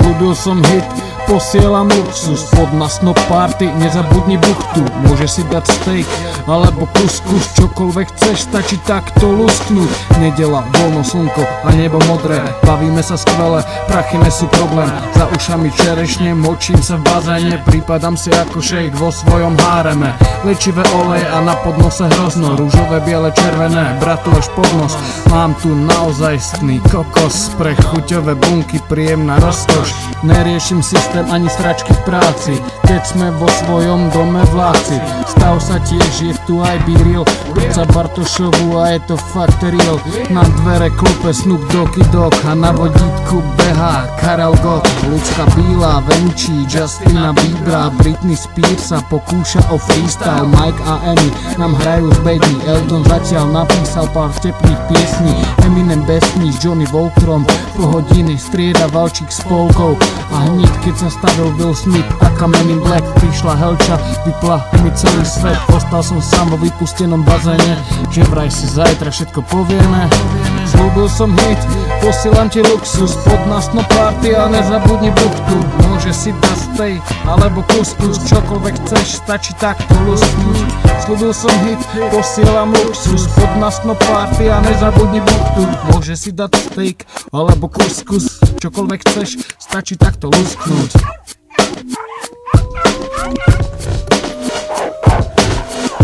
Slúbil som hit, posielam luxus. Pod na snob party, nezabudni buchtu. Môžeš si dať steak, alebo kuskus. Čokoľvek chceš, stačí takto lusknúť. Nedela, voľno slnko a nebo modré. Bavíme sa skvele, prachy nesú problém. Za ušami čerešne, močím sa v bazéne. Prípadam si ako šejk vo svojom háreme. Lečivé oleje a na podnose hrozno. Rúžové, biele, červené, bratu až pod nos. Mám tu naozajstný kokos. Pre chuťové bunky príjemná rozkoš. Neriešim systém ani sračky v práci, keď sme vo svojom dome vláci. Stav sa tiež, je tu aj B-Real, Luca Bartošovu a je to fakt real. Na dvere klupe Snoop Doggy Dogg a na vodítku behá Karel Gott. Lucka Bílá venčí Justina Biebera, Britney Spears sa pokúša o freestyle. Mike a Emmy nám hrajú z Baby, Elton zatiaľ napísal pár teplých piesní. Eminem besní s Johnny Walkerom, po hodiny strieda Valčík s polkou. A hneď keď sa stavil Will Smith a Men in Black, prišla Helča, vypla mi celý svet. Ostal som sám vo vypustenom bazéne, že vraj si zajtra všetko povieme. Slúbil som hit, posielam ti luxus. Pod na snob party a nezabudni buchtu. Môže si dať steak alebo kuskus. Čokoľvek chceš, stačí takto lusknúť. Slúbil som hit, posielam luxus. Pod na snob party a nezabudni buchtu. Môže si dať steak alebo kuskus. Čokoľvek chceš, stačí takto lusknúť.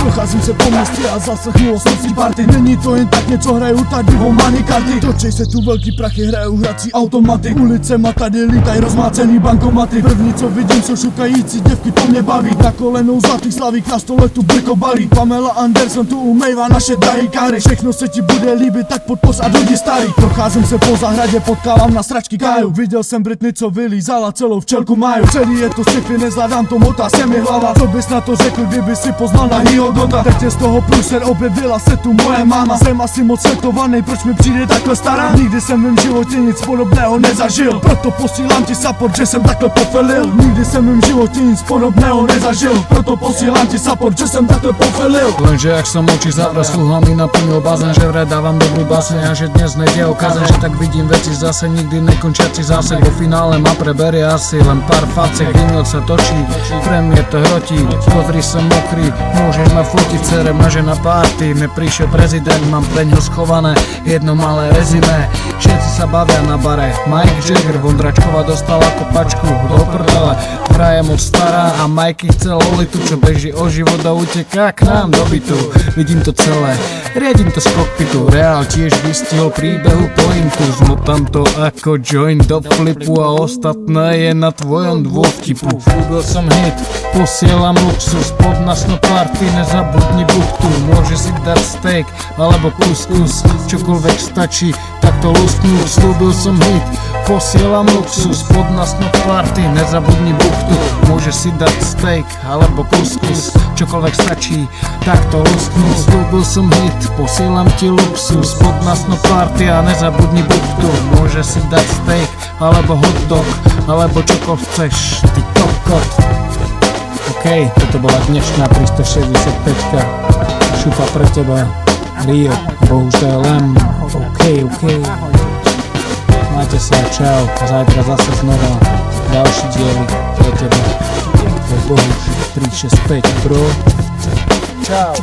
Procházím se po městě a zaslechnu oslovský party. Není to jen tak, něco hraju tady vo money karty. Točej se tu velký prachy, hrajou hrací automaty. Ulicema tady lítaj rozmácený bankomaty. První co vidím jsou šukající děvky, to mě baví. Na kolenou zlatých slavík, na stole tu brko balí. Pamela Anderson tu umejvá naše drahý kary. Všechno se ti bude líbit, tak podpoř a lidi starý. Procházím se po zahradě, potkávám na sračky Káju. Viděl jsem Britney, co vylízala celou včelku Máju. Celý je to sci-fi, nezvládám to, motá se mi hlava. Co bys na to řekl, kdyby si poznal na Gota? Teď je z toho průser, objevila se tu moje máma. Jsem asi moc světovaný, proč mi přijde takhle stará? Nikdy jsem v mém životě nic podobného nezažil, proto posílám ti support, že jsem takhle pofelil. Nikdy jsem v mém životě nic podobného nezažil, proto posílám ti support, že jsem takhle pofelil. Lenže ak som oči zavral, sluha mi naplnil bazén, že vraj dávam dobrú baseň a že dnes nejde o kazeň, že tak vidím veci zase, nikdy nekončiaci zásek. Vo finále ma preberie asi len pár facek, vinil sa točí, premiér to hrotí. Pozri som mokrý, môžeš ma fotiť, cerem na žena party. Mne prišiel prezident, mám preňho schované jedno malé rezime. Všetci sa bavia na bare, Mike Jagger, Vondračková dostala kopačku do prdele. Hra je moc stará a Mikey chce lolitu, čo beží o život a uteká k nám do bytu. Vidím to celé, riadím to z kokpitu. Reál tiež vystihol príbehu pointu. Zmotám to ako joint do flipu a ostatné je na tvojom dôvtipu. Slúbil som hit, posielam luxus. Pod na snob party, nezabudni buchtu. Môže si dať steak alebo kuskus. Čokoľvek stačí, takto lusknúť. Slúbil som hit, posielam luxus. Pod na snob party, nezabudni buchtu. Môže si dať steak alebo kuskus. Čokoľvek stačí, takto lusknúť. Slúbil som hit, posielam ti luxus. Pod na snob party a nezabudni buchtu. Môže si dať steak alebo hotdog, alebo čokoľvek chceš, ty kokot. OK, toto bola dnešná 365-ka. Šupa pre teba, Rio, bohužiaľ. OK. Majte sa, čau. A zajtra zase znova ďalší diely pre teba. Bohuž 365 Pro. Čau.